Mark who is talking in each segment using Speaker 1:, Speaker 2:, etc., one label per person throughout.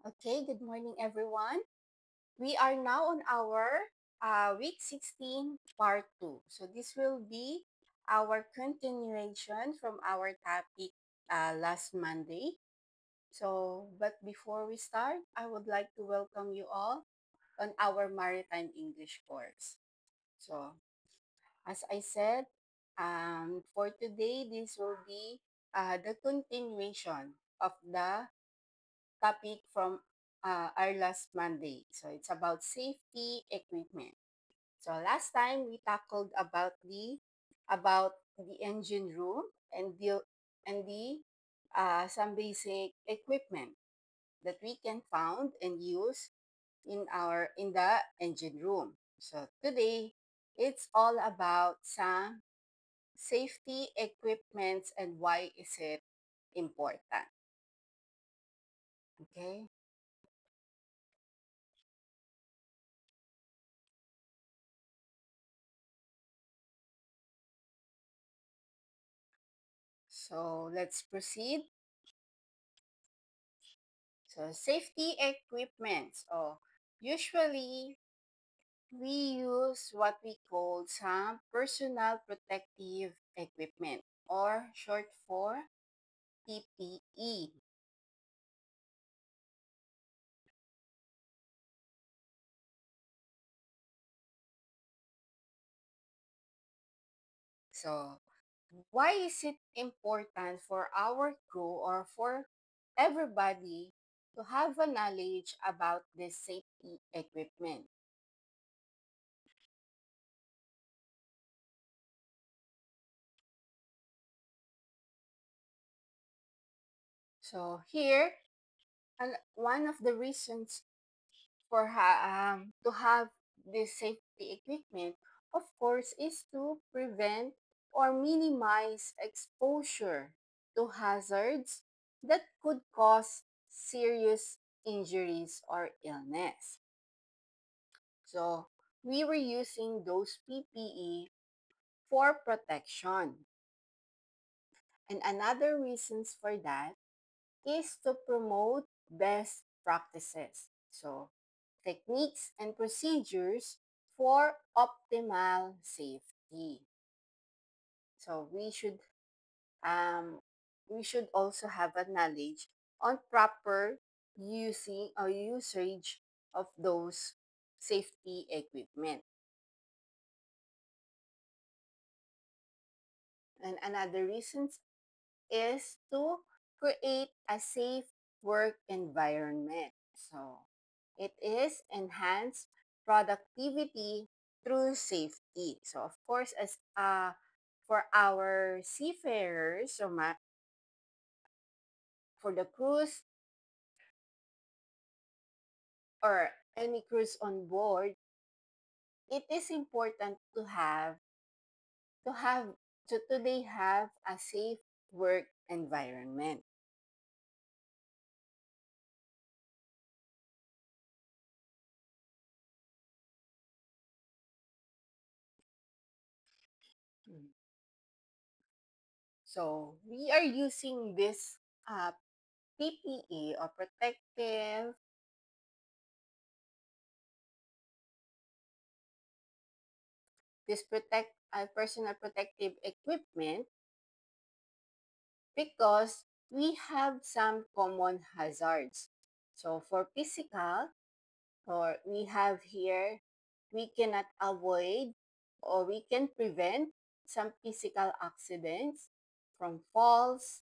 Speaker 1: Okay, good morning, everyone. We are now on our week 16, part 2. So, this will be our continuation from our topic last Monday. But before we start, I would like to welcome you all on our Maritime English course. So, as I said, for today, this will be the continuation of the topic from our last Monday. So it's about safety equipment. So last time we tackled about the engine room and the some basic equipment that we can found and use in the engine room. So today it's all about some safety equipments and why is it important. Okay? So let's proceed. So safety equipment. So usually we use what we call some personal protective equipment or short for PPE. So why is it important for our crew or for everybody to have a knowledge about this safety equipment? So here, and one of the reasons to have this safety equipment, of course, is to prevent or minimize exposure to hazards that could cause serious injuries or illness. So we were using those PPE for protection. And another reasons for that is to promote best practices. So, techniques and procedures for optimal safety. So, um, we should also have a knowledge on proper using or usage of those safety equipment. And another reason is to create a safe work environment. So it is enhance productivity through safety. So of course, as for our seafarers for the cruise or any cruise on board, it is important to have they have a safe work environment. Mm. So we are using this PPE or personal protective equipment because we have some common hazards. So for physical, or we have here, we cannot avoid or we can prevent some physical accidents from falls,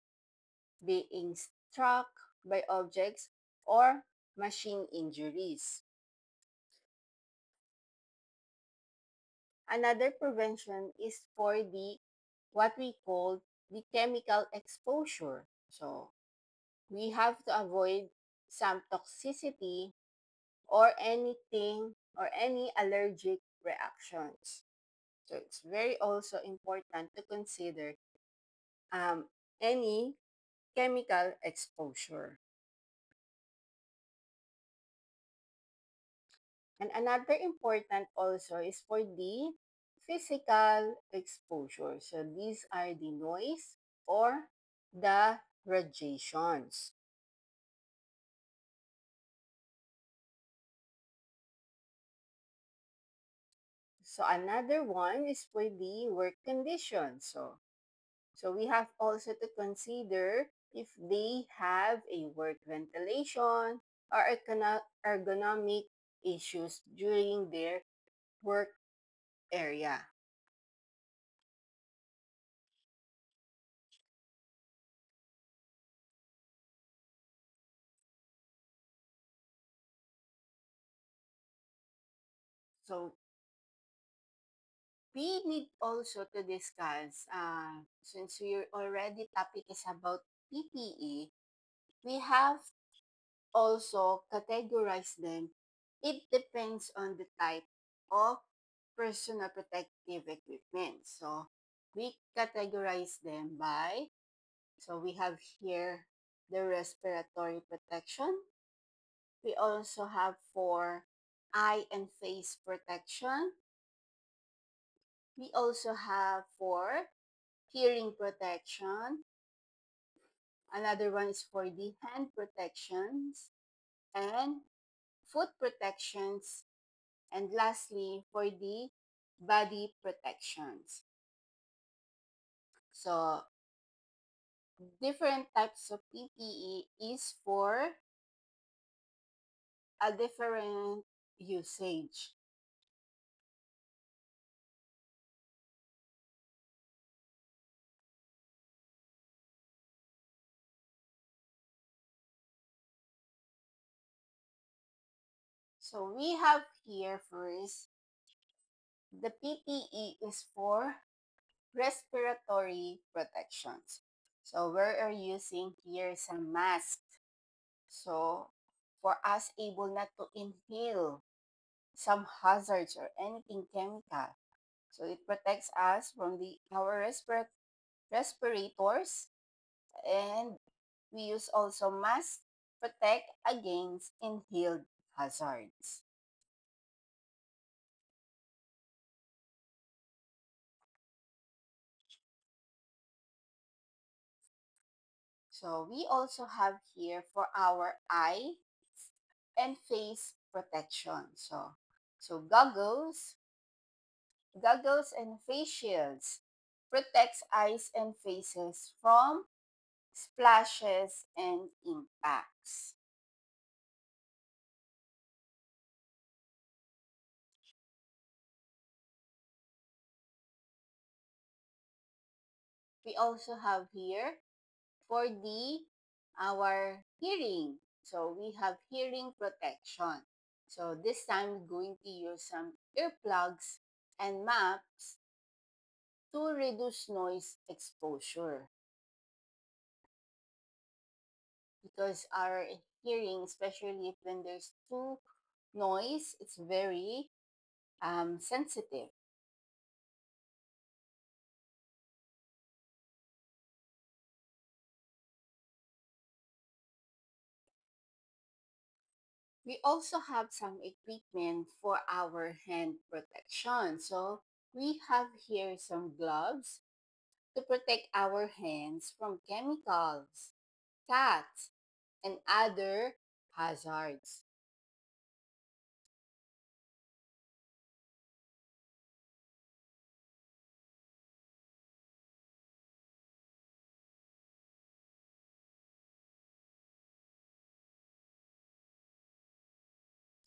Speaker 1: being struck by objects, or machine injuries. Another prevention is for the what we call the chemical exposure. So we have to avoid some toxicity or anything or any allergic reactions. So it's very also important to consider um, any chemical exposure. And another important also is for the physical exposure. So these are the noise or the radiations. So another one is for the work conditions. So we have also to consider if they have a work ventilation or ergonomic issues during their work area. So we need also to discuss, since we already topic is about PPE, we have also categorize them. It depends on the type of personal protective equipment. So we categorize them by, so we have here the respiratory protection. We also have for eye and face protection. We also have for hearing protection. Another one is for the hand protections and foot protections. And lastly, for the body protections. So different types of PPE is for a different usage. So we have here first, the PPE is for respiratory protections. So we are using here some mask. So for us able not to inhale some hazards or anything chemical. So it protects us from our respirators, and we use also mask protect against inhaled hazards. So we also have here for our eye and face protection. So goggles and face shields protects eyes and faces from splashes and impacts. We also have here for the our hearing. So we have hearing protection. So this time we're going to use some earplugs and maps to reduce noise exposure, because our hearing, especially if when there's too noise, it's very sensitive. We also have some equipment for our hand protection. So we have here some gloves to protect our hands from chemicals, cats, and other hazards.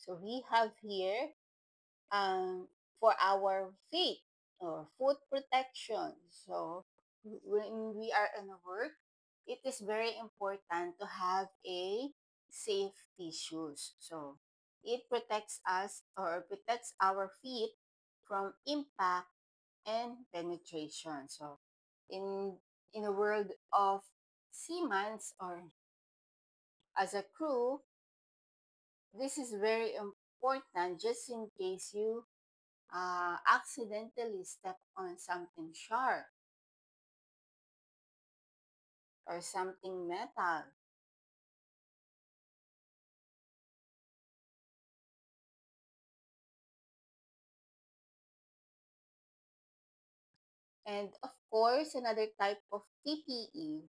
Speaker 1: So we have here for our feet or foot protection. So when we are in work, it is very important to have a safety shoes. So it protects us or protects our feet from impact and penetration. So in in a world of seamen or as a crew, this is very important just in case you accidentally step on something sharp or something metal. And of course, another type of PPE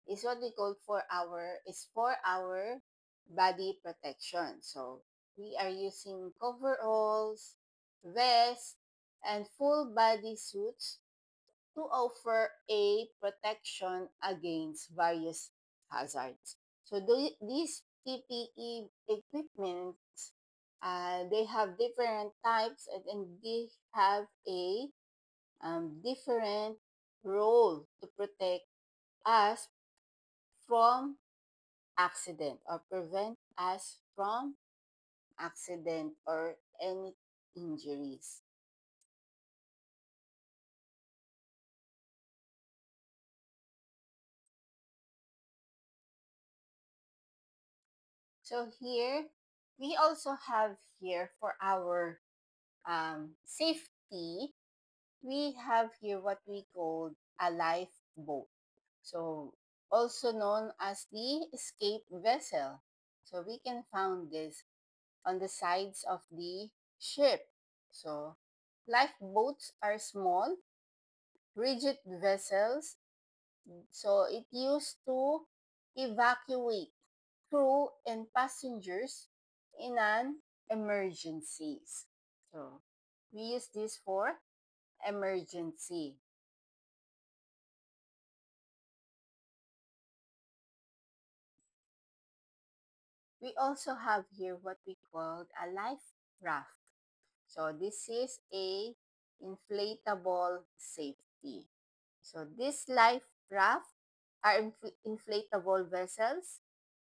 Speaker 1: is what we call for our body protection. So we are using coveralls, vests, and full body suits to offer a protection against various hazards. So these PPE equipments, they have different types, and they have a different role to protect us from accident or prevent us from accident or any injuries. So here, we also have here for our safety, we have here what we call a lifeboat. So also known as the escape vessel. So we can find this on the sides of the ship. So lifeboats are small, rigid vessels. So it used to evacuate crew and passengers in an emergencies. So we use this for emergency. We also have here what we call a life raft. So this is a inflatable safety. So this life raft are inflatable vessels.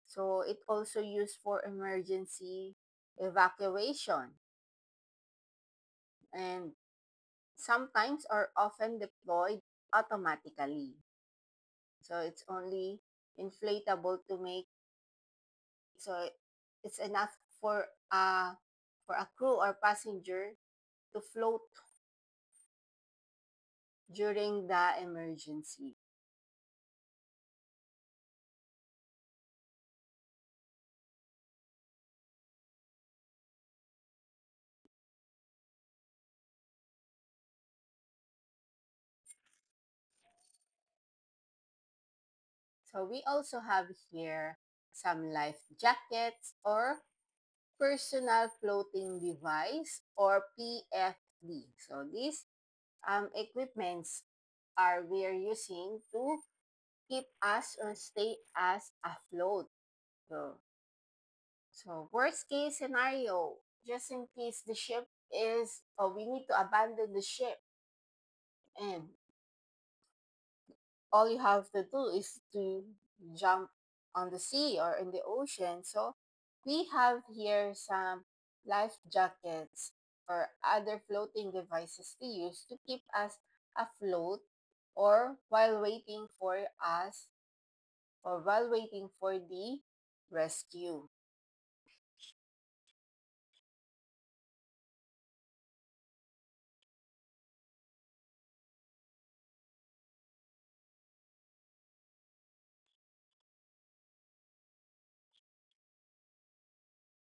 Speaker 1: So it also used for emergency evacuation and sometimes or often deployed automatically. So it's only inflatable to make so it's enough for a crew or passenger to float during the emergency. So we also have here some life jackets or personal floating device or PFD. So these equipments are we are using to keep us or stay us afloat. So, so worst case scenario, just in case the ship is, or we need to abandon the ship, and all you have to do is to jump on the sea or in the ocean. So we have here some life jackets or other floating devices to use to keep us afloat or while waiting for us or while waiting for the rescue.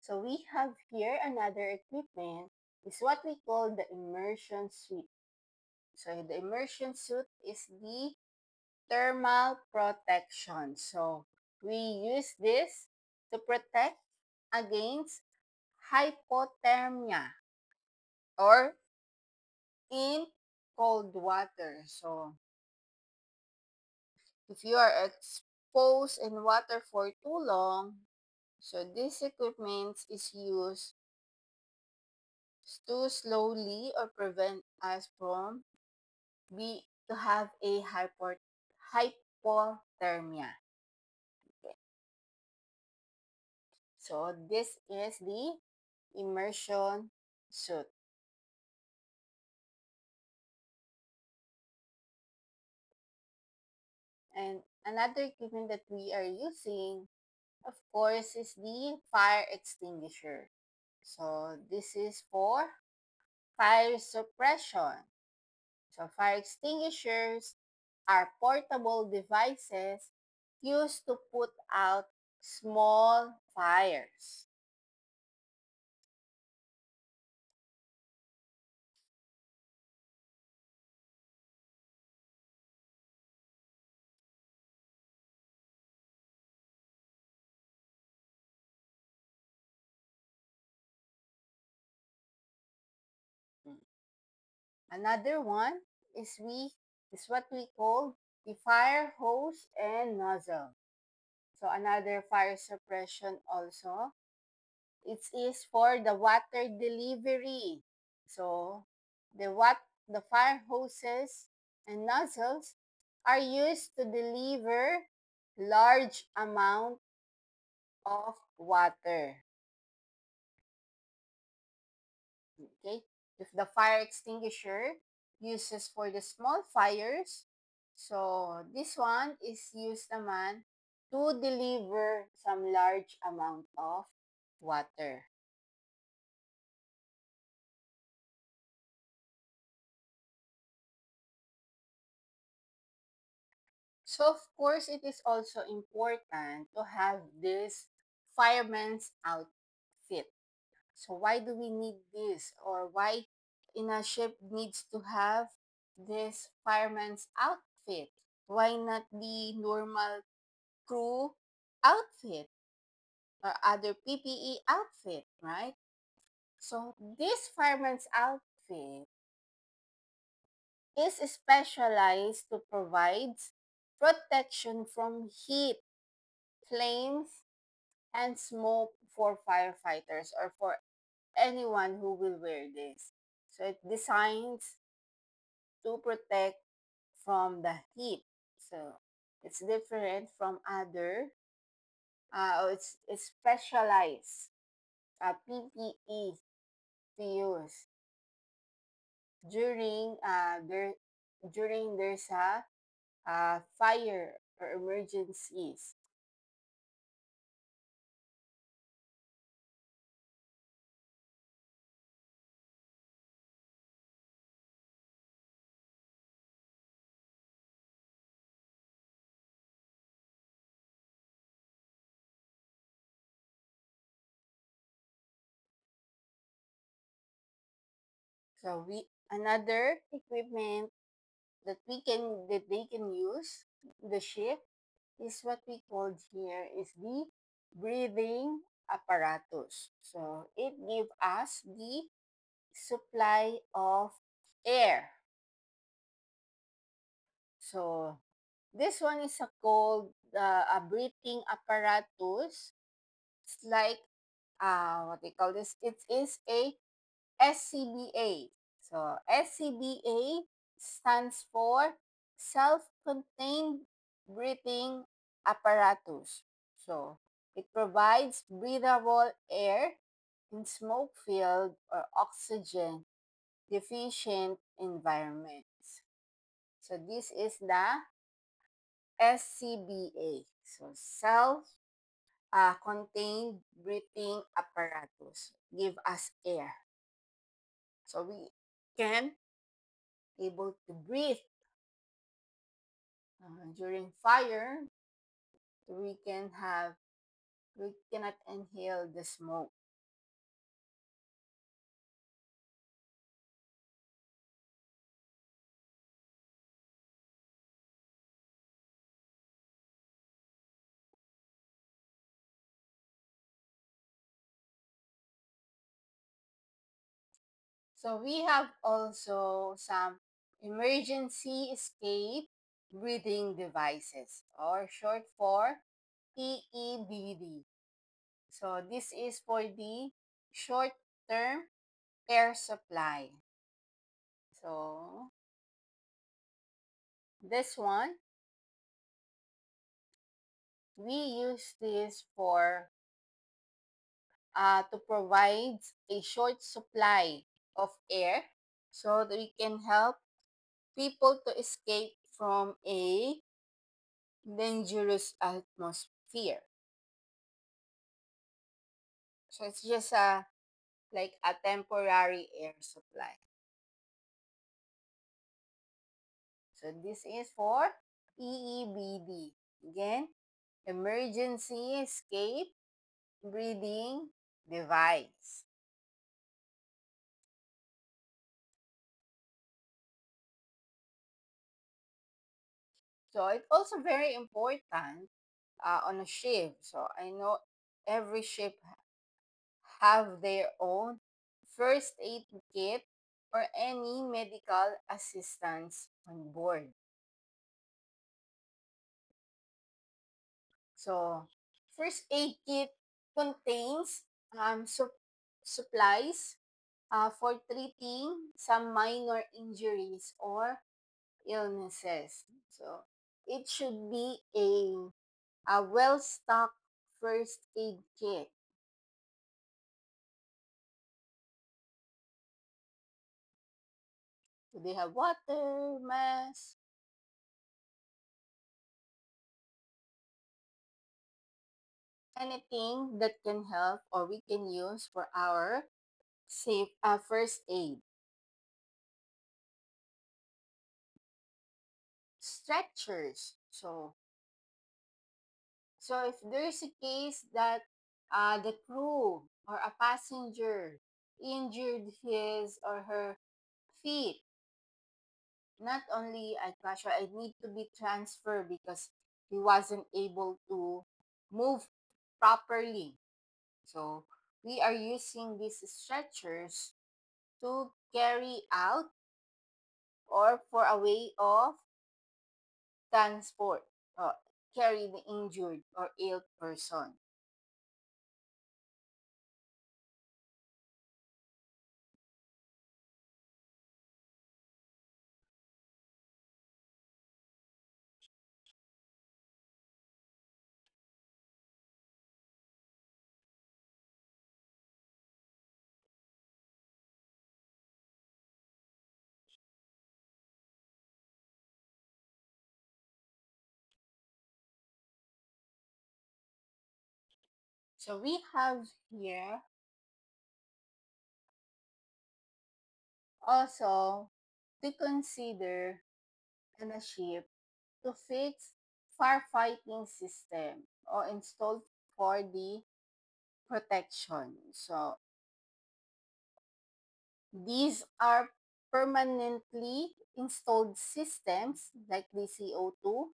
Speaker 1: So we have here another equipment is what we call the immersion suit. So the immersion suit is the thermal protection. So we use this to protect against hypothermia or in cold water. So if you are exposed in water for too long, so this equipment is used to slowly or prevent us from to have a hypothermia. Okay. So this is the immersion suit. And another equipment that we are using, of course, is the fire extinguisher. So this is for fire suppression. So fire extinguishers are portable devices used to put out small fires. Another one is what we call the fire hose and nozzle. So another fire suppression also. It is for the water delivery. So the fire hoses and nozzles are used to deliver large amount of water. Okay? If the fire extinguisher uses for the small fires, so this one is used naman to deliver some large amount of water. So of course, it is also important to have this fireman's outfit. So why do we need this, or why in a ship needs to have this fireman's outfit? Why not the normal crew outfit or other PPE outfit, right? So this fireman's outfit is specialized to provide protection from heat, flames, and smoke for firefighters or for anyone who will wear this. So it designs to protect from the heat. So it's different from other, it's specialized PPE to use during there's a fire or emergencies. So we another equipment that they can use the ship is what we called here is the breathing apparatus. So it gives us the supply of air. So this one is a called a breathing apparatus. It's like what they call this. It is a SCBA. So SCBA stands for self-contained breathing apparatus. So it provides breathable air in smoke-filled or oxygen deficient environments. So this is the SCBA. So self contained breathing apparatus give us air. So we can able to breathe during fire. We can have we cannot inhale the smoke. So we have also some emergency escape breathing devices, or short for EEBD. So this is for the short term air supply. So this one, we use this for to provide a short supply of air so that we can help people to escape from a dangerous atmosphere. So it's just like a temporary air supply. So this is for EEBD. Again, emergency escape breathing device. So it's also very important on a ship. So I know every ship have their own first aid kit or any medical assistance on board. So, first aid kit contains supplies for treating some minor injuries or illnesses. So, it should be a well-stocked first aid kit. So, they have water, mask, anything that can help or we can use for our safe first aid. Stretchers. So if there's a case that the crew or a passenger injured his or her feet, not only I crash, I need to be transferred because he wasn't able to move properly. So we are using these stretchers to carry out or for a way of transport or carry the injured or ill person. So we have here also to consider on a ship to fix firefighting system or installed for the protection. So these are permanently installed systems like the CO2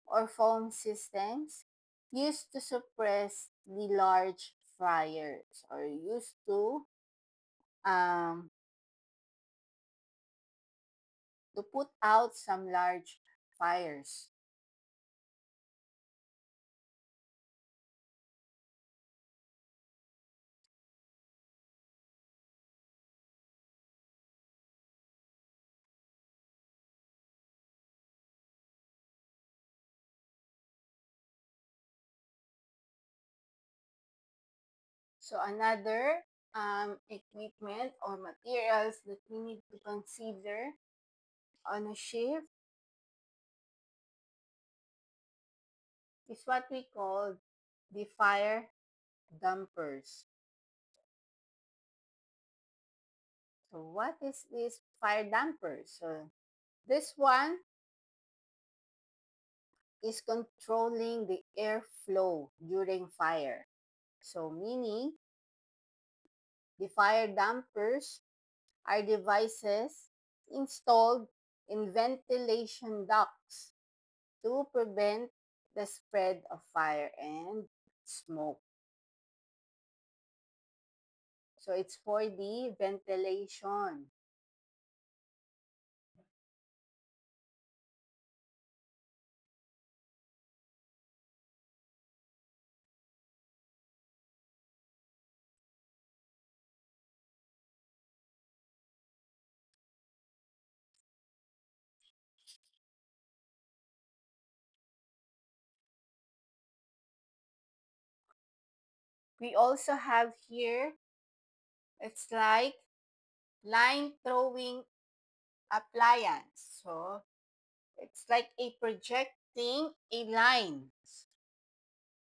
Speaker 1: or foam systems used to suppress the large fires or used um, to put out some large fires. So another equipment or materials that we need to consider on a ship is what we call the fire dampers. So what is this fire damper? So this one is controlling the airflow during fire. So meaning the fire dampers are devices installed in ventilation ducts to prevent the spread of fire and smoke. So it's for the ventilation. We also have here, it's like line throwing appliance. So it's like a projecting a line.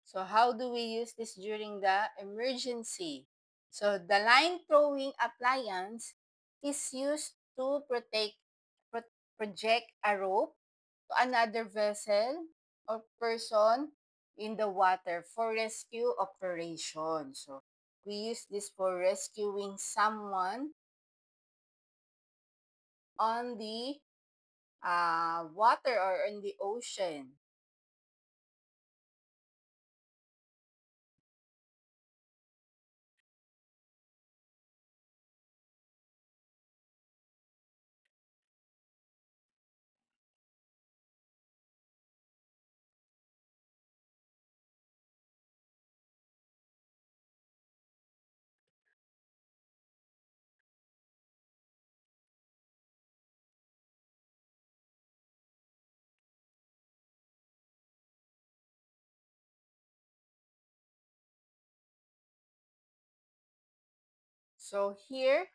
Speaker 1: So how do we use this during the emergency? So the line throwing appliance is used to project a rope to another vessel or person in the water for rescue operation. So we use this for rescuing someone on the water or in the ocean. So here,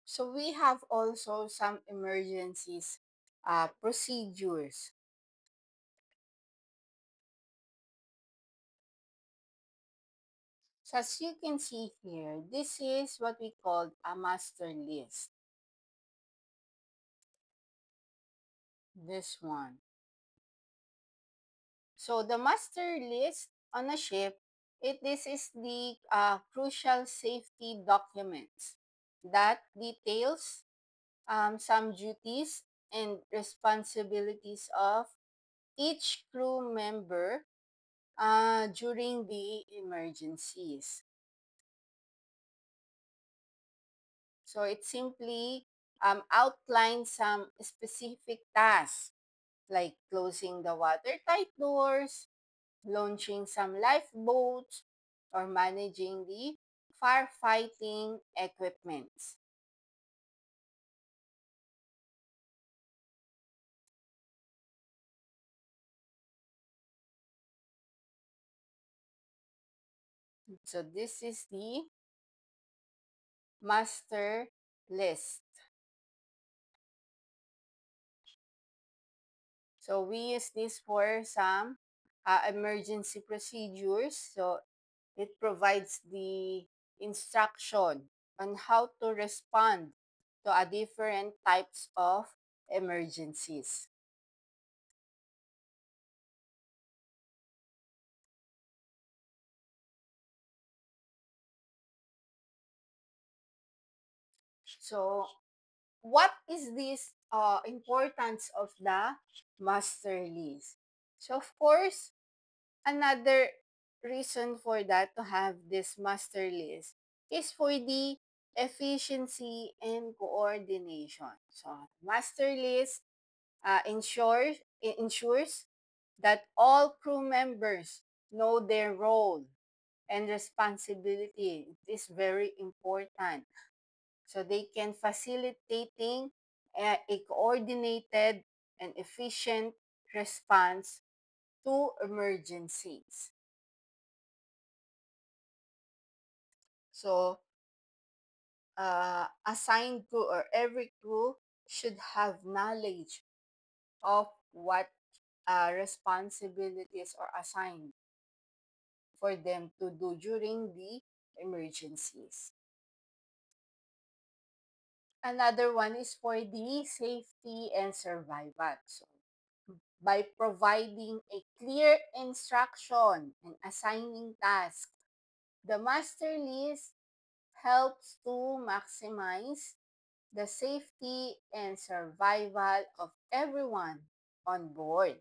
Speaker 1: so we have also some emergencies procedures. So as you can see here, this is what we call a master list. This one. So the master list on a ship, this is the crucial safety documents that details some duties and responsibilities of each crew member during the emergencies. So it simply outlines some specific tasks like closing the watertight doors, launching some lifeboats, or managing the firefighting equipment. So this is the master list. So we use this for some emergency procedures. So it provides the instruction on how to respond to a different types of emergencies. So what is this importance of the master list? So of course, another reason for that to have this master list is for the efficiency and coordination. So master list ensures that all crew members know their role and responsibility. It is very important. So they can facilitating a coordinated and efficient response to emergencies. So assigned crew or every crew should have knowledge of what responsibilities are assigned for them to do during the emergencies. Another one is for the safety and survival. So, by providing a clear instruction and assigning tasks, the master list helps to maximize the safety and survival of everyone on board.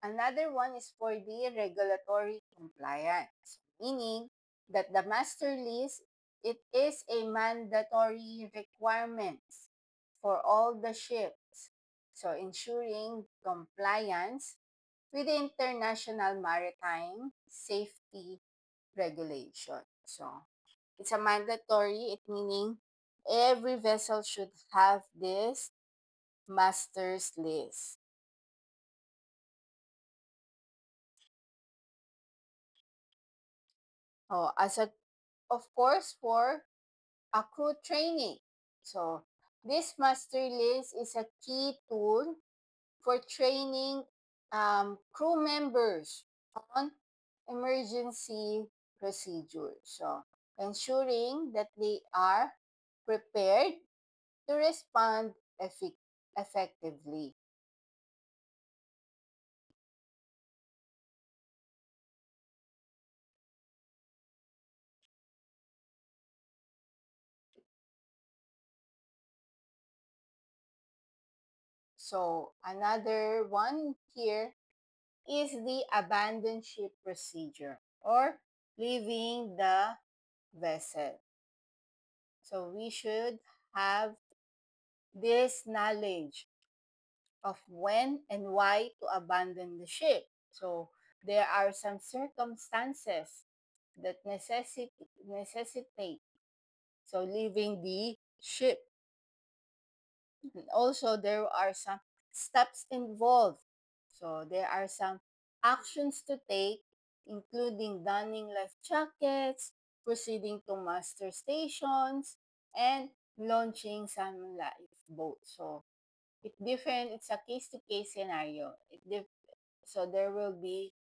Speaker 1: Another one is for the regulatory compliance, meaning that the master list, it is a mandatory requirement for all the ships. So ensuring compliance with the international maritime safety regulation. So it's a mandatory, it meaning every vessel should have this master's list. Oh, of course, for a crew training. So this master list is a key tool for training crew members on emergency procedures. So ensuring that they are prepared to respond effectively. So another one here is the abandon ship procedure or leaving the vessel. So we should have this knowledge of when and why to abandon the ship. So there are some circumstances that necessitate so leaving the ship. And also there are some steps involved So there are some actions to take, including donning life jackets, proceeding to muster stations, and launching some lifeboats. So it's a case-to-case scenario. So there will be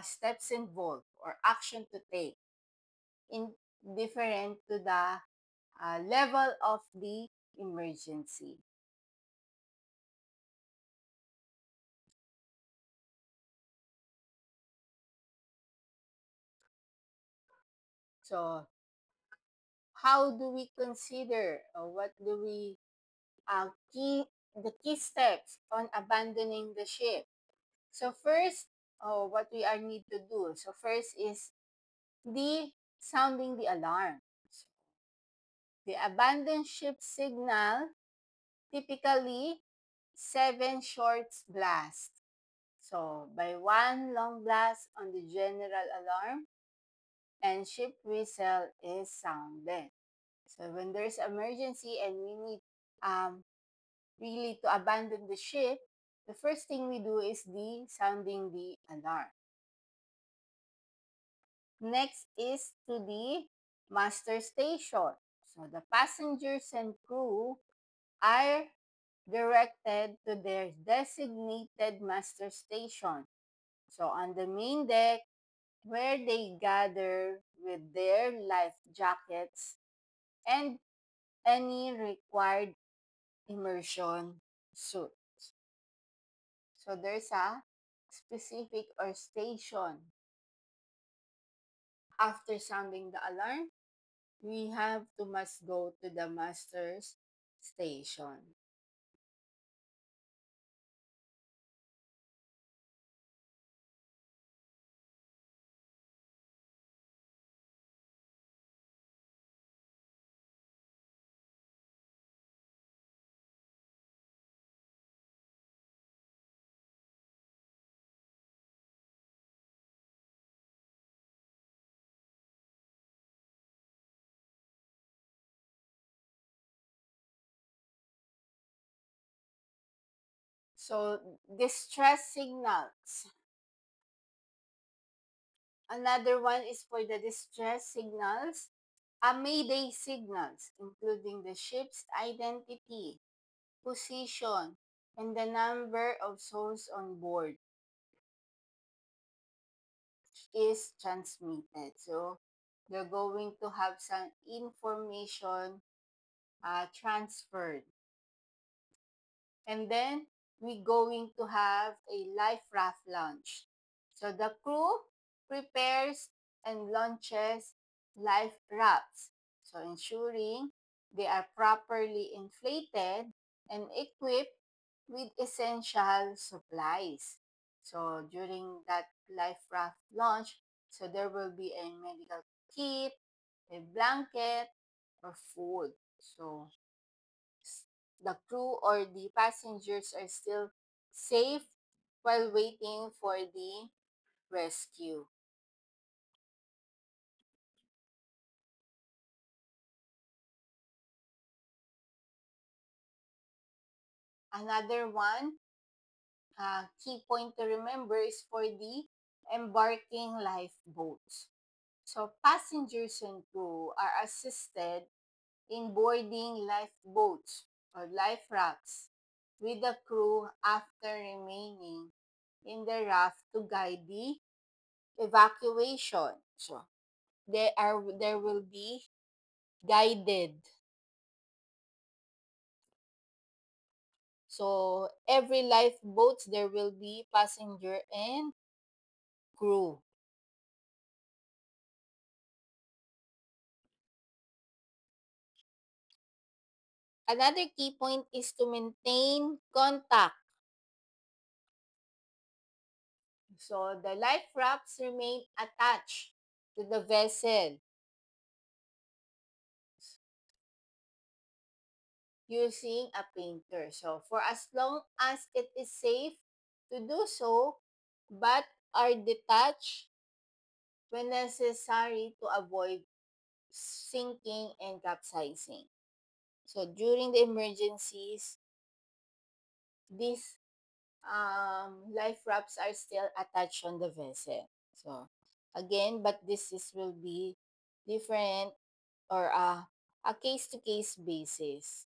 Speaker 1: steps involved or action to take in different to the level of the emergency. So how do we consider or what do we key the key steps on abandoning the ship? So first, what we are need to do. So first is the sounding the alarm. So the abandoned ship signal typically 7 short blasts. So by one long blast on the general alarm and ship whistle is sounded. So when there's emergency and we need um, really to abandon the ship, the first thing we do is the sounding the alarm. Next is to the master station. So the passengers and crew are directed to their designated master station. So on the main deck, where they gather with their life jackets and any required immersion suit. So there's a specific or station. After sounding the alarm, we have to must go to the master's station. So distress signals. Another one is for the distress signals, a mayday signals, including the ship's identity, position, and the number of souls on board is transmitted. So they're going to have some information transferred. And then we going to have a life raft launch. So the crew prepares and launches life rafts. So ensuring they are properly inflated and equipped with essential supplies. So during that life raft launch, so there will be a medical kit, a blanket, or food. So the crew or the passengers are still safe while waiting for the rescue. Another one key point to remember is for the embarking lifeboats. So passengers and crew are assisted in boarding lifeboats or life rafts with the crew after remaining in the raft to guide the evacuation. So there will be guided. So every lifeboat there will be passenger and crew. Another key point is to maintain contact. So the life rafts remain attached to the vessel using a painter. So for as long as it is safe to do so, but are detached when necessary to avoid sinking and capsizing. So during the emergencies, this life rafts are still attached on the vessel. So again, but will be different or a case to case basis.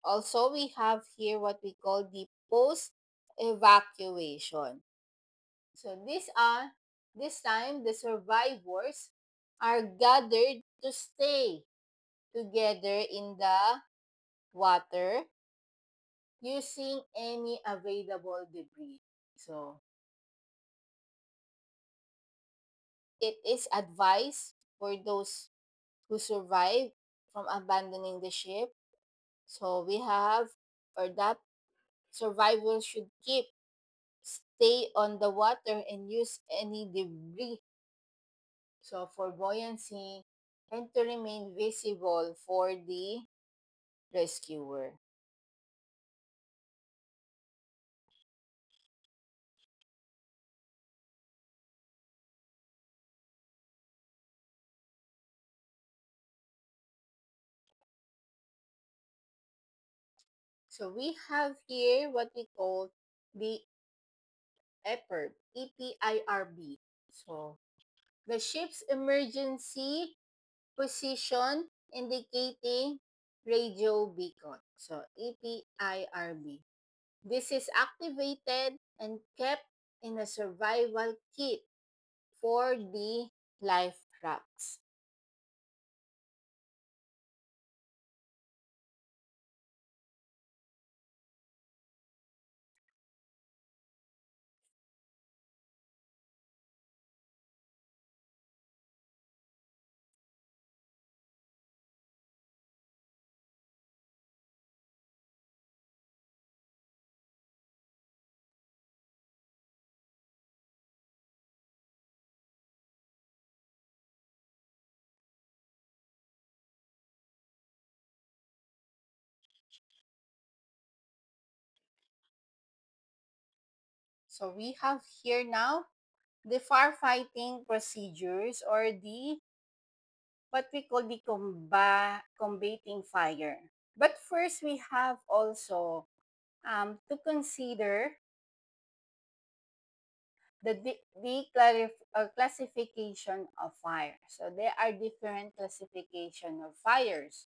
Speaker 1: Also, we have here what we call the post evacuation. So this time the survivors are gathered to stay together in the water using any available debris. So it is advised for those who survive from abandoning the ship. So we have or that survivors should stay on the water and use any debris so for buoyancy and to remain visible for the rescuer. So we have here what we call the EPIRB, EPIRB. So the ship's emergency position indicating radio beacon. So EPIRB. This is activated and kept in a survival kit for the life rafts. So we have here now the firefighting procedures or the what we call the combating fire. But first, we have also to consider the classification of fire. So there are different classification of fires.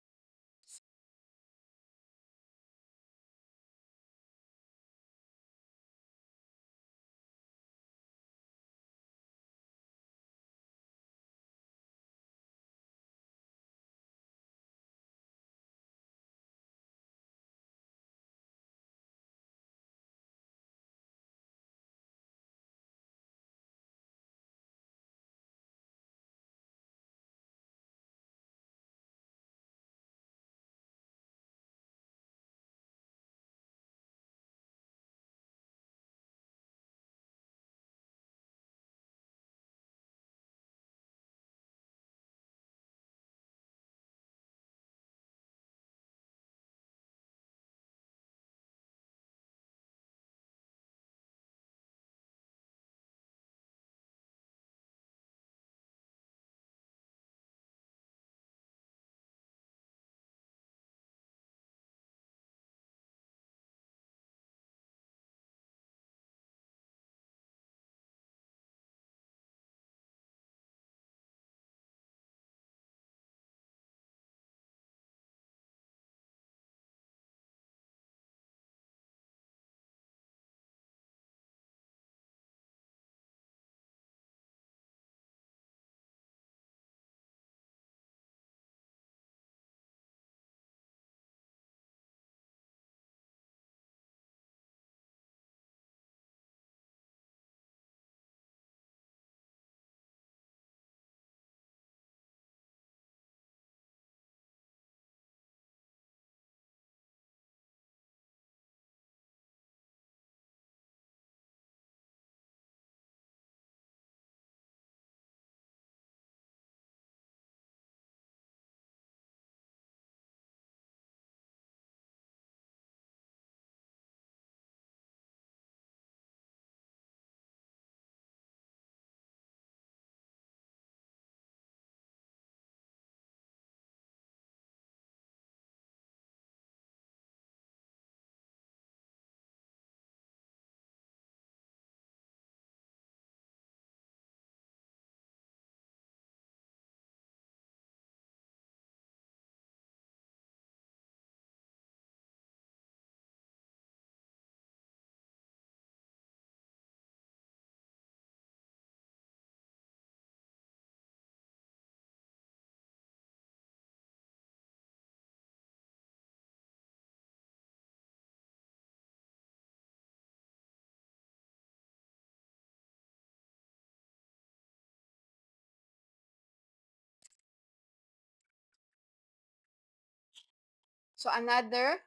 Speaker 1: So another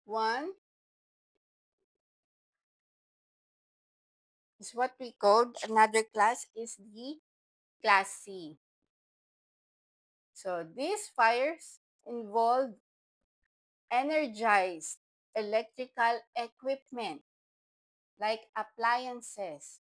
Speaker 1: one is what we called, another class is the class C. So these fires involve energized electrical equipment like appliances.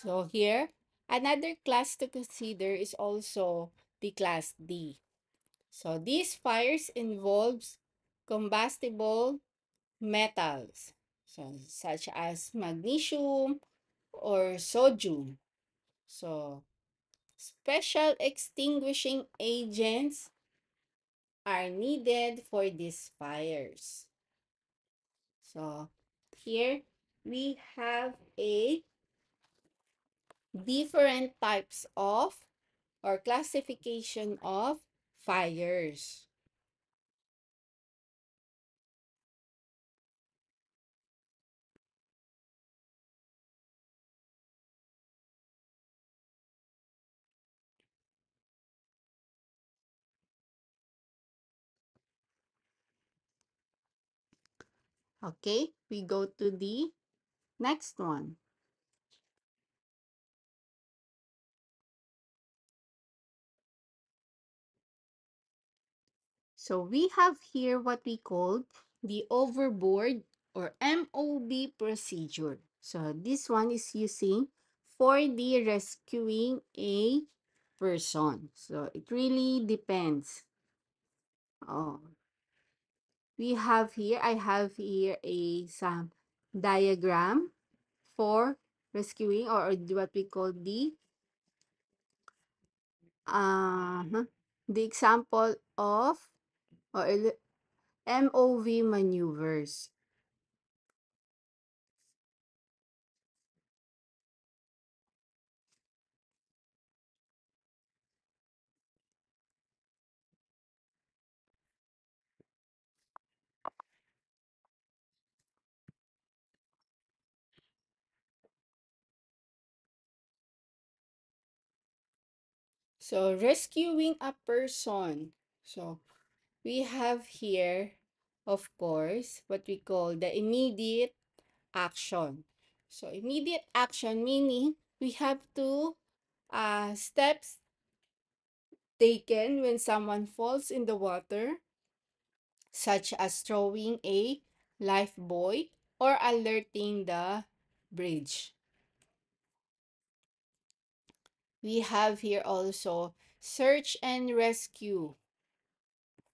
Speaker 1: So here, another class to consider is also the class D. So these fires involves combustible metals, so such as magnesium or sodium. So special extinguishing agents are needed for these fires. So here we have a different types of or classification of fires. Okay, we go to the next one. So we have here what we call the overboard or MOB procedure. So this one is using for the rescuing a person. So it really depends. Oh, I have here a some diagram for rescuing or what we call uh, the example of or MOV maneuvers. So rescuing a person. So we have here, of course, what we call the immediate action. So immediate action meaning we have to steps taken when someone falls in the water, such as throwing a life buoy or alerting the bridge. We have here also search and rescue.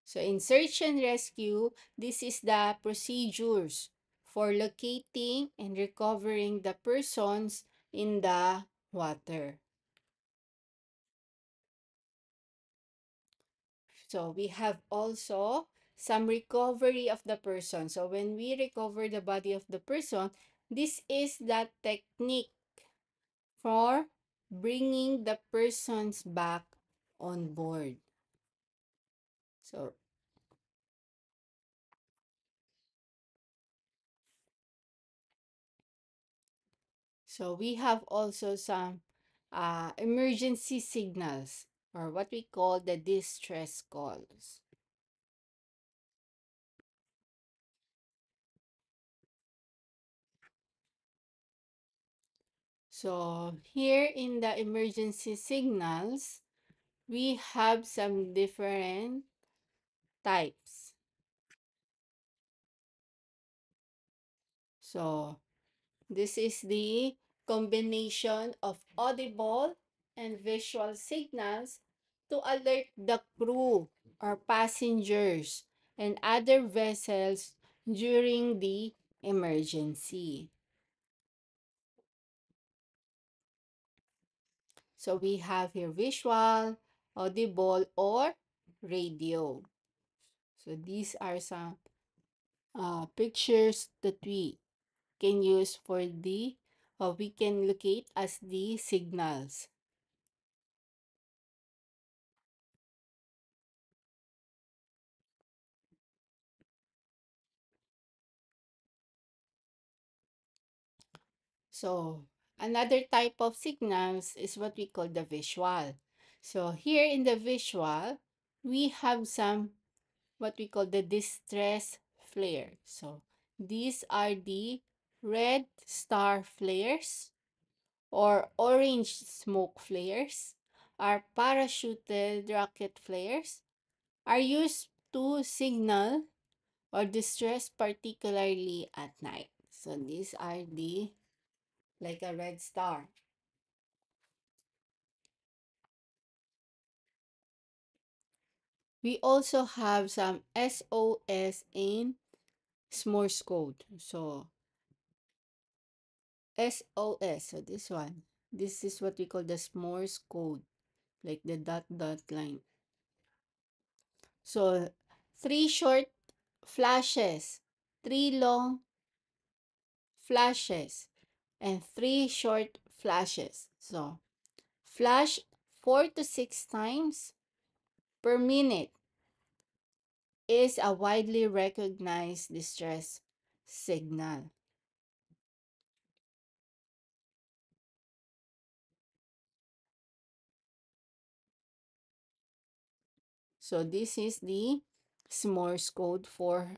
Speaker 1: So in search and rescue, this is the procedures for locating and recovering the persons in the water. So we have also some recovery of the person. So when we recover the body of the person, this is the technique for bringing the persons back on board. So, so we have also some emergency signals or what we call the distress calls. So here in the emergency signals, we have some different types. So this is the combination of audible and visual signals to alert the crew or passengers and other vessels during the emergency. So we have here visual, audible, or radio. So these are some pictures that we can use for the, we can locate as the signals. So another type of signals is what we call the visual. So here in the visual, we have some what we call the distress flare. So these are the red star flares or orange smoke flares, are parachuted rocket flares, are used to signal or distress, particularly at night. So these are the like a red star. We also have some SOS in Morse code. So SOS, so this one, this is what we call the Morse code, like the dot dot line. So three short flashes, three long flashes, and three short flashes. So flash 4 to 6 times per minute is a widely recognized distress signal. So this is the Morse code for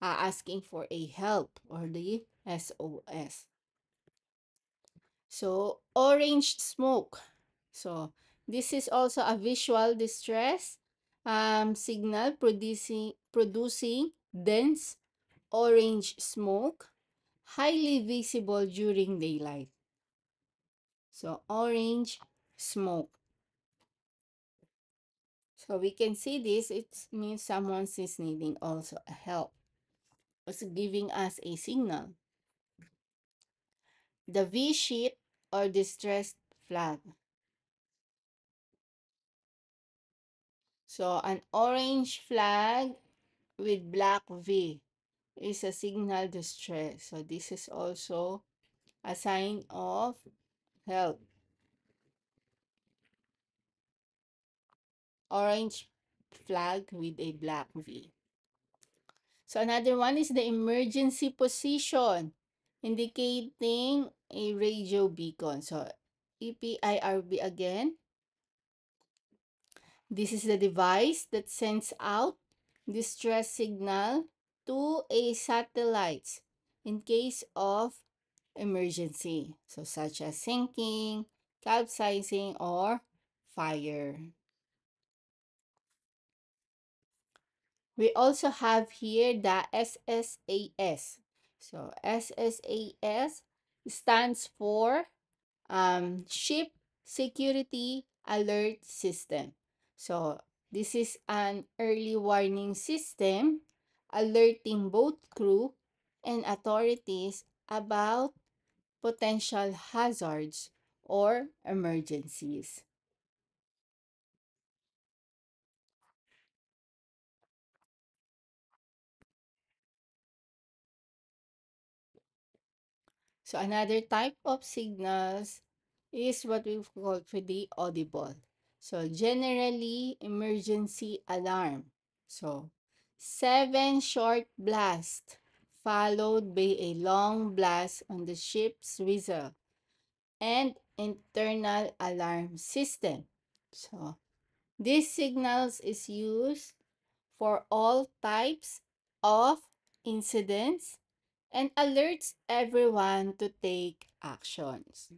Speaker 1: asking for a help or the SOS. So orange smoke. So this is also a visual distress signal producing dense orange smoke, highly visible during daylight. So orange smoke. So we can see this, it means someone is needing also a help. It's giving us a signal. The V sheet or distress flag. So an orange flag with black V is a signal distress. So this is also a sign of help. Orange flag with a black V. So another one is the emergency position, indicating a radio beacon. So EPIRB again. This is the device that sends out distress signal to a satellite in case of emergency, so such as sinking, capsizing, or fire. We also have here the SSAS. So SSAS stands for Ship Security Alert System. So this is an early warning system alerting both crew and authorities about potential hazards or emergencies. So another type of signals is what we call for the audible. So generally emergency alarm. So 7 short blasts followed by a long blast on the ship's whistle and internal alarm system. So these signals is used for all types of incidents and alerts everyone to take actions.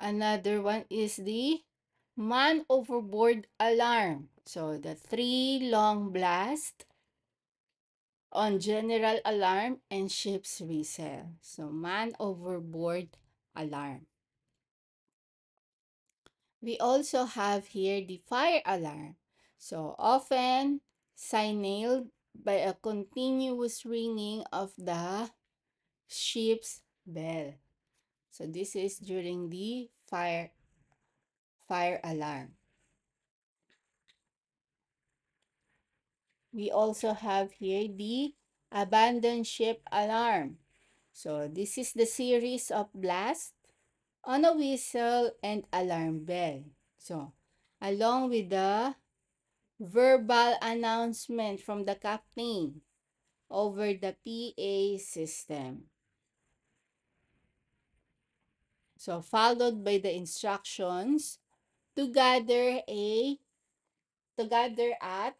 Speaker 1: Another one is the man overboard alarm. So the three long blast on general alarm and ship's whistle. So man overboard alarm. We also have here the fire alarm. So often signaled by a continuous ringing of the ship's bell. So this is during the fire alarm. We also have here the abandoned ship alarm. So this is the series of blast on a whistle and alarm bell. So along with the verbal announcement from the captain over the PA system. So followed by the instructions to gather at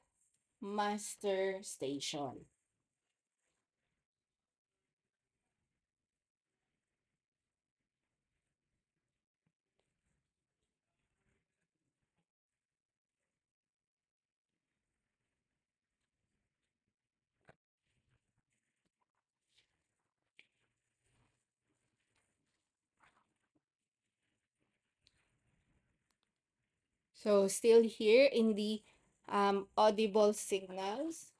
Speaker 1: master station. So still here in the audible signals.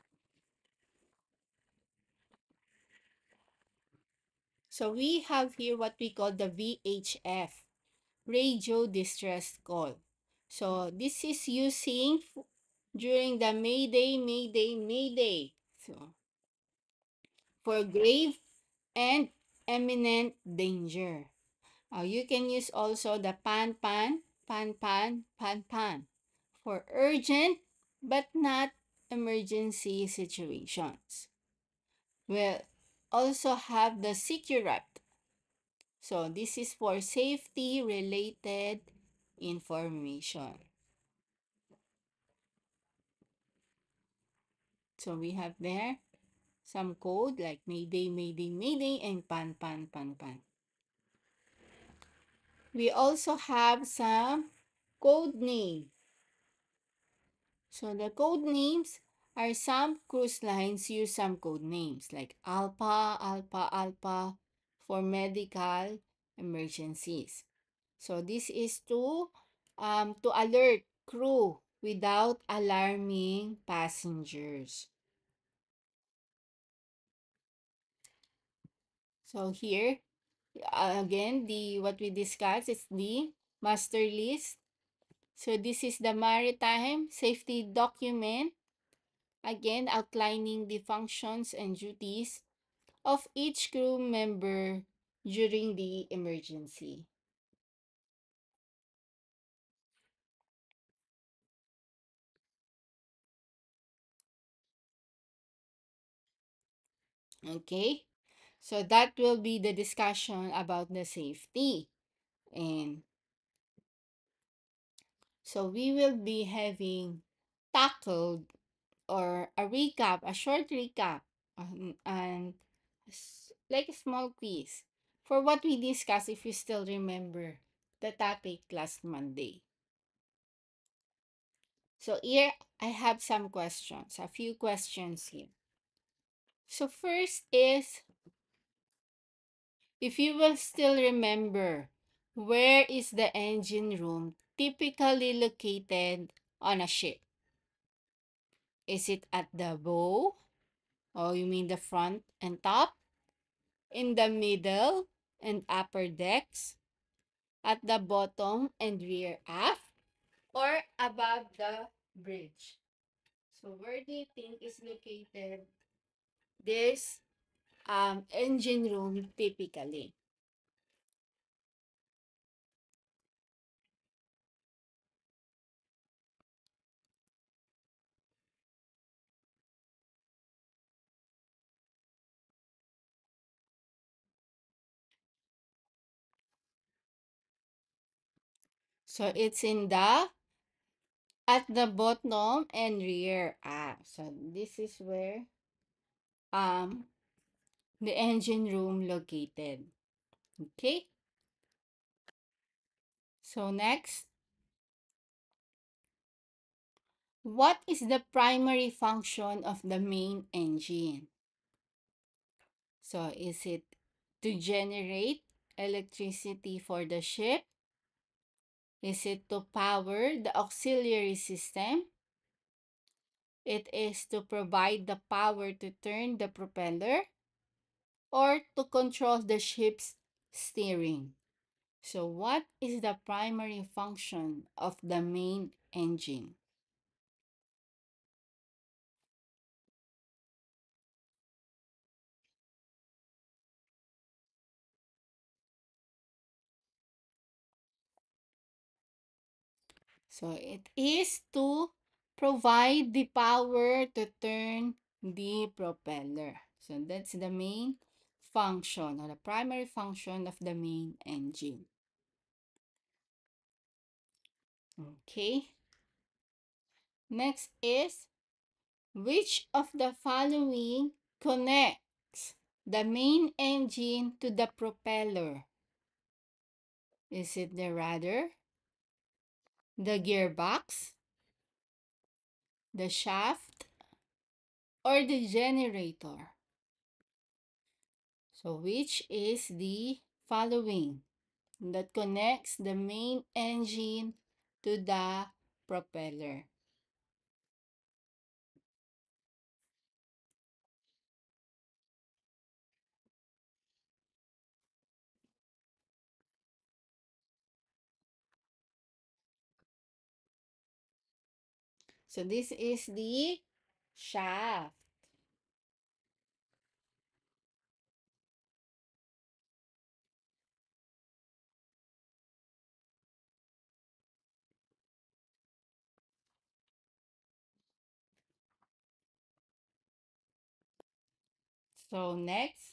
Speaker 1: So we have here what we call the VHF, radio distress call. So this is using during the Mayday, Mayday, Mayday. So for grave and imminent danger. You can use also the pan pan, pan pan, pan pan for urgent but not emergency situations. We'll also have the Securat. So this is for safety related information. So we have there some code like Mayday, Mayday, Mayday, and Pan, Pan, Pan, Pan. We also have some code name. So the code names are some cruise lines use some code names like Alpha, Alpha, Alpha for medical emergencies. So this is to alert crew without alarming passengers. So here again the what we discussed is the master list. So this is the maritime safety document, again outlining the functions and duties of each crew member during the emergency. Okay, so that will be the discussion about the safety. And so we will be having tackled or a recap, a short recap, and like a small quiz for what we discussed if you still remember the topic last Monday. So here I have some questions, a few questions here. So first is, if you will still remember, where is the engine room typically located on a ship? Is it at the bow? Oh, you mean the front and top? In the middle and upper decks? At the bottom and rear aft? Or above the bridge? So where do you think is located this engine room typically? So it's in the at the bottom and rear aft. So this is where um the engine room located. Okay? So next, what is the primary function of the main engine? So is it to generate electricity for the ship? Is it to power the auxiliary system? It is to provide the power to turn the propeller or to control the ship's steering. So what is the primary function of the main engine? So it is to provide the power to turn the propeller. So that's the main function or the primary function of the main engine. Okay. Next is which of the following connects the main engine to the propeller? Is it the rudder, the gearbox, the shaft, or the generator? So which is the following that connects the main engine to the propeller? So this is the shaft. So next,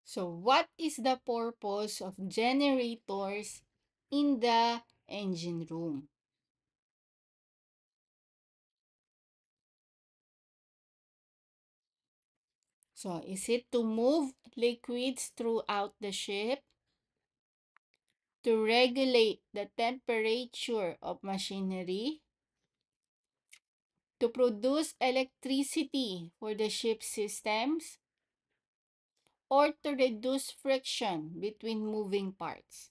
Speaker 1: so what is the purpose of generators in the engine room? So is it to move liquids throughout the ship, to regulate the temperature of machinery, to produce electricity for the ship's systems, or to reduce friction between moving parts?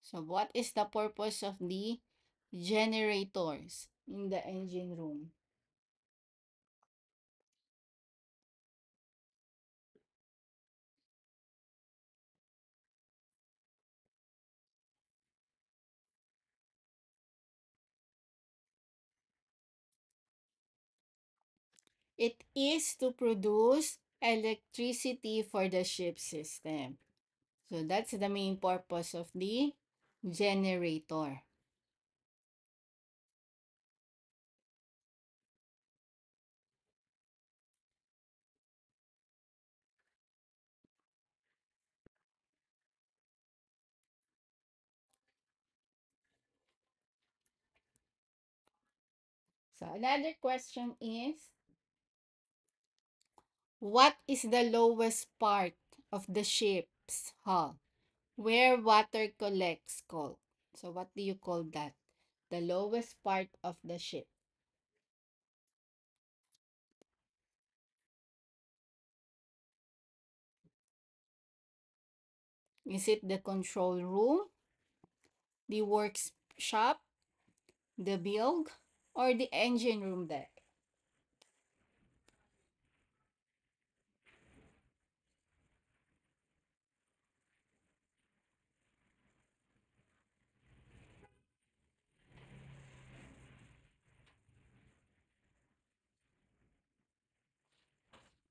Speaker 1: So what is the purpose of the generators in the engine room? It is to produce electricity for the ship system. So that's the main purpose of the generator. So another question is, what is the lowest part of the ship's hull where water collects coal? So what do you call that? The lowest part of the ship. Is it the control room, the workshop, the bilge, or the engine room deck?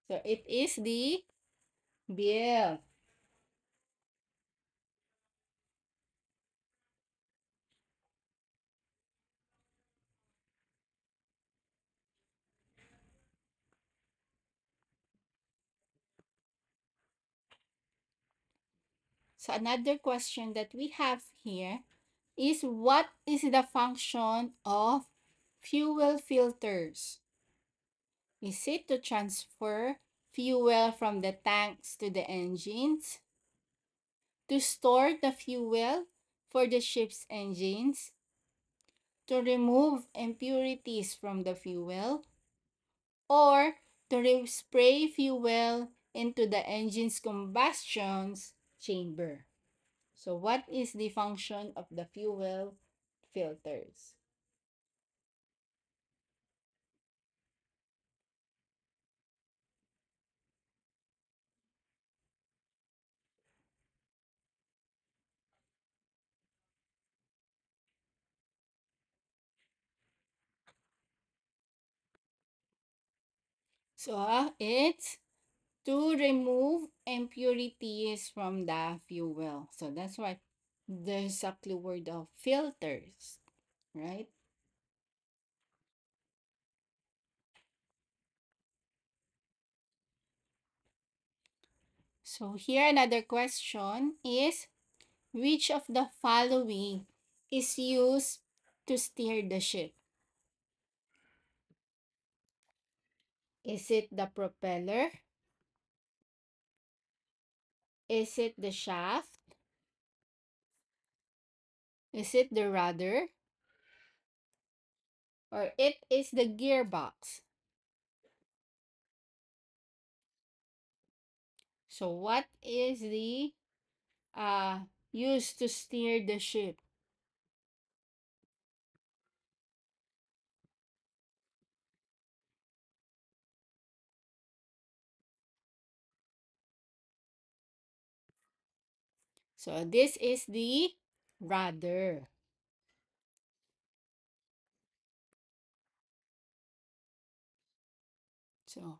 Speaker 1: So it is the bilge. So another question that we have here is, what is the function of fuel filters? Is it to transfer fuel from the tanks to the engines? To store the fuel for the ship's engines?
Speaker 2: to remove impurities from the fuel, or to spray fuel into the engine's combustion chamber. So what is the function of the fuel filters? So it's to remove impurities from the fuel. So that's why there's a clue word of filters, right? So here another question is, which of the following is used to steer the ship? Is it the propeller? Is it the shaft? Is it the rudder? Or it is the gearbox? So what is the uh used to steer the ship? So this is the rudder. So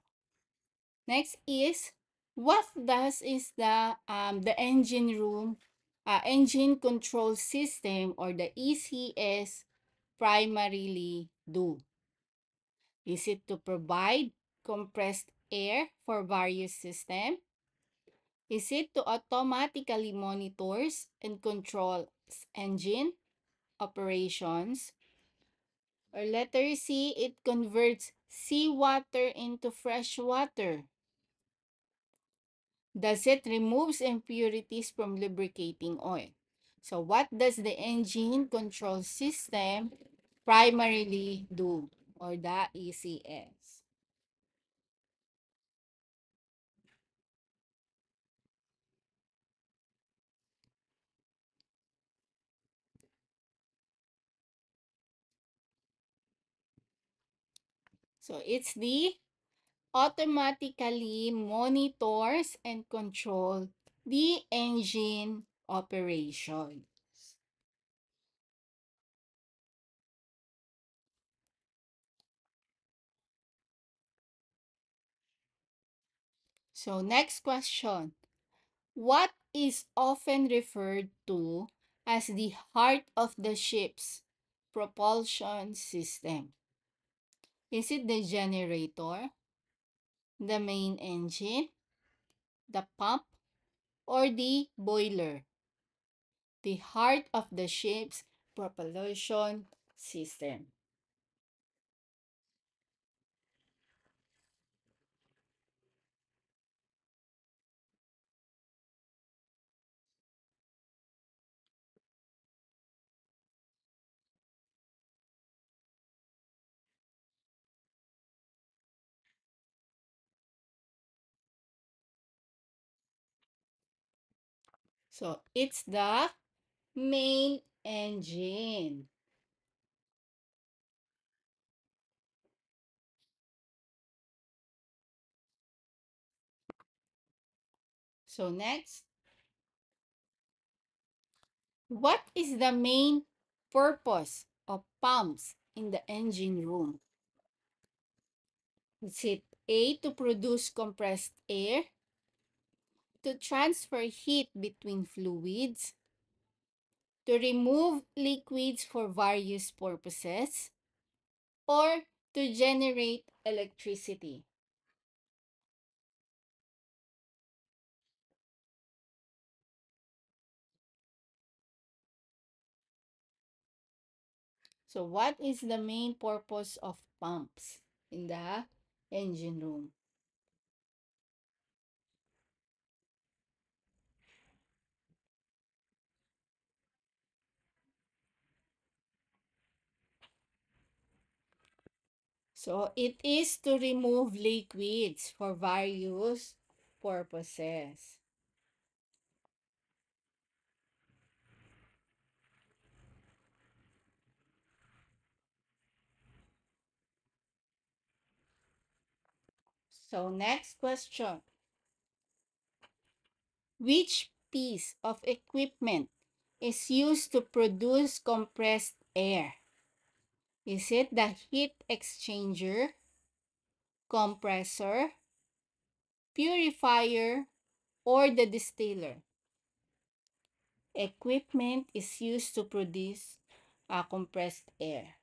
Speaker 2: next is, what does is the engine room engine control system, or the ECS, primarily do? Is it to provide compressed air for various systems? Is it to automatically monitors and controls engine operations? Or letter C, it converts seawater into fresh water? Does it removes impurities from lubricating oil? So what does the engine control system primarily do, or the ECS? So it's the automatically monitors and control the engine operation. So next question. What is often referred to as the heart of the ship's propulsion system? Is it the generator, the main engine, the pump, or the boiler? The heart of the ship's propulsion system. So it's the main engine. So next, what is the main purpose of pumps in the engine room? Is it A, to produce compressed air, to transfer heat between fluids, to remove liquids for various purposes, or to generate electricity? So what is the main purpose of pumps in the engine room? So it is to remove liquids for various purposes. So next question. Which piece of equipment is used to produce compressed air? Is it the heat exchanger, compressor, purifier, or the distiller? Equipment is used to produce compressed air.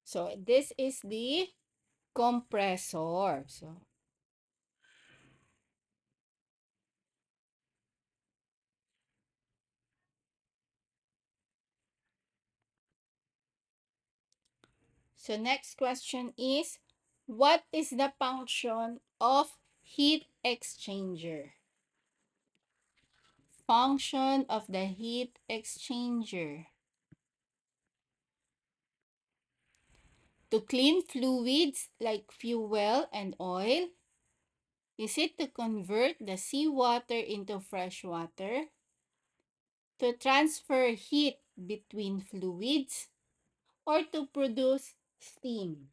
Speaker 2: So this is the compressor. So next question is, what is the function of heat exchanger? Function of the heat exchanger. To clean fluids like fuel and oil? Is it to convert the seawater into fresh water? To transfer heat between fluids? Or to produce steam?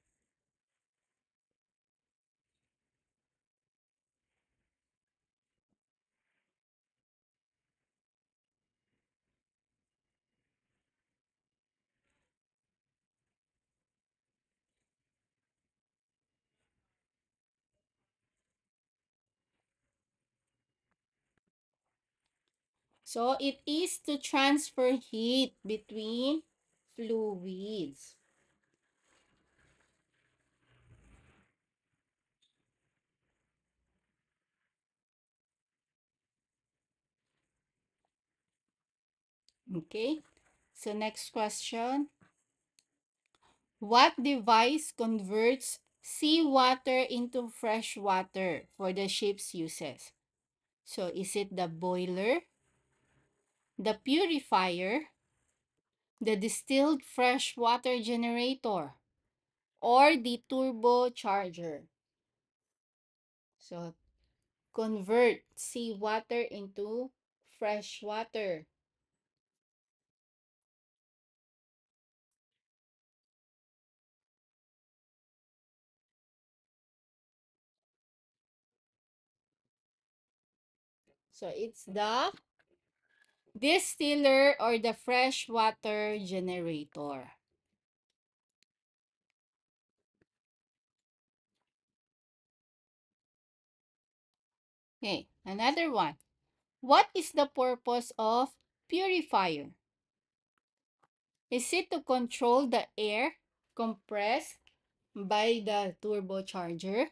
Speaker 2: So it is to transfer heat between fluids. Okay. So next question. What device converts seawater into fresh water for the ship's uses? So is it the boiler, the purifier, the distilled fresh water generator, or the turbocharger? So convert seawater into fresh water. So it's the distiller or the freshwater generator. Okay, another one. What is the purpose of purifier? Is it to control the air compressed by the turbocharger?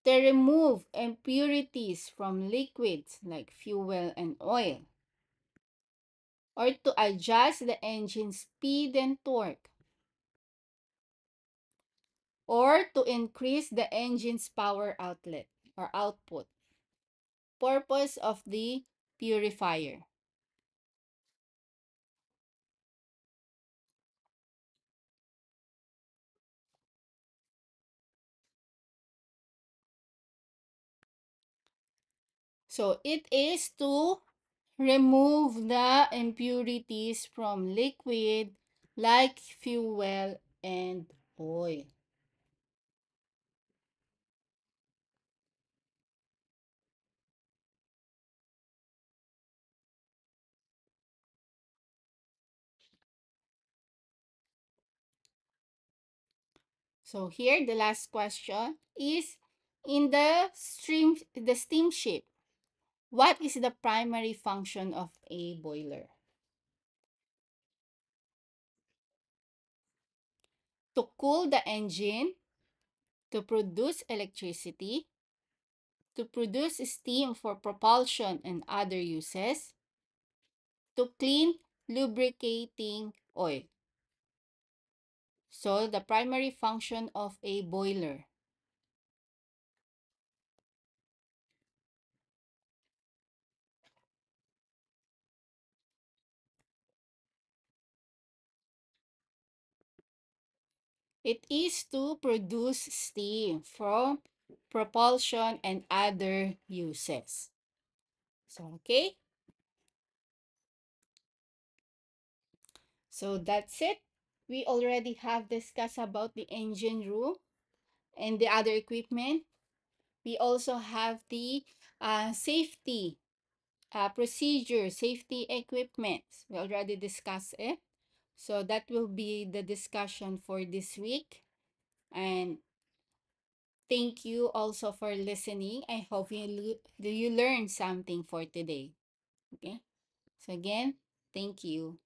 Speaker 2: To remove impurities from liquids like fuel and oil? Or to adjust the engine speed and torque? Or to increase the engine's power outlet or output? Purpose of the purifier. So it is to remove the impurities from liquid like fuel and oil. So here the last question is, in the steamship, what is the primary function of a boiler? To cool the engine, to produce electricity, to produce steam for propulsion and other uses, to clean lubricating oil. So the primary function of a boiler. It is to produce steam from propulsion and other uses. So, okay. So that's it. We already have discussed about the engine room and the other equipment. We also have the safety procedure, safety equipment. We already discussed it. So that will be the discussion for this week. And thank you also for listening. I hope you learned something for today. Okay. So again, thank you.